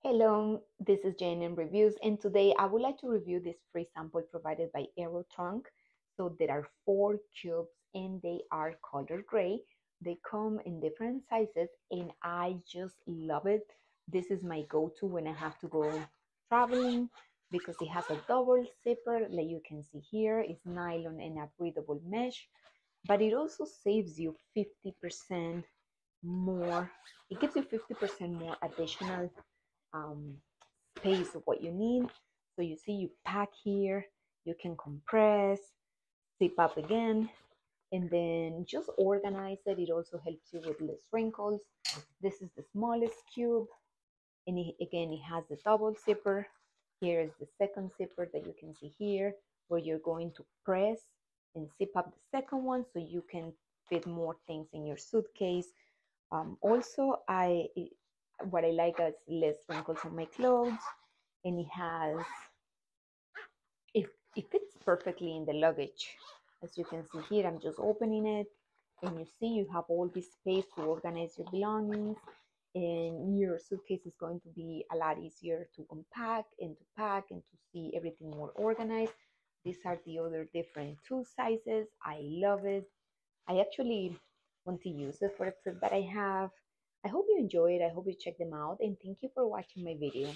Hello, this is Jane in Reviews, and today I would like to review this free sample provided by Aerotrunk. So there are 4 cubes and they are color gray. They come in different sizes and I just love it. This is my go-to when I have to go traveling because it has a double zipper, like you can see here. It's nylon and a breathable mesh, but it also saves you 50% more. It gives you 50% more additional um, space of what you need. So you see, you pack here, you can compress, zip up again, and then just organize it. It also helps you with less wrinkles. This is the smallest cube, and again, it has the double zipper. Here is the second zipper that you can see here, where you're going to press and zip up the second one so you can fit more things in your suitcase. Also, what I like is less wrinkles on my clothes, and it fits perfectly in the luggage. As you can see here, I'm just opening it, and you see you have all this space to organize your belongings, and your suitcase is going to be a lot easier to unpack and to pack and to see everything more organized. These are the other different tool sizes. I love it. I actually want to use it for a trip that I have. I hope you enjoy it. I hope you check them out, and thank you for watching my video.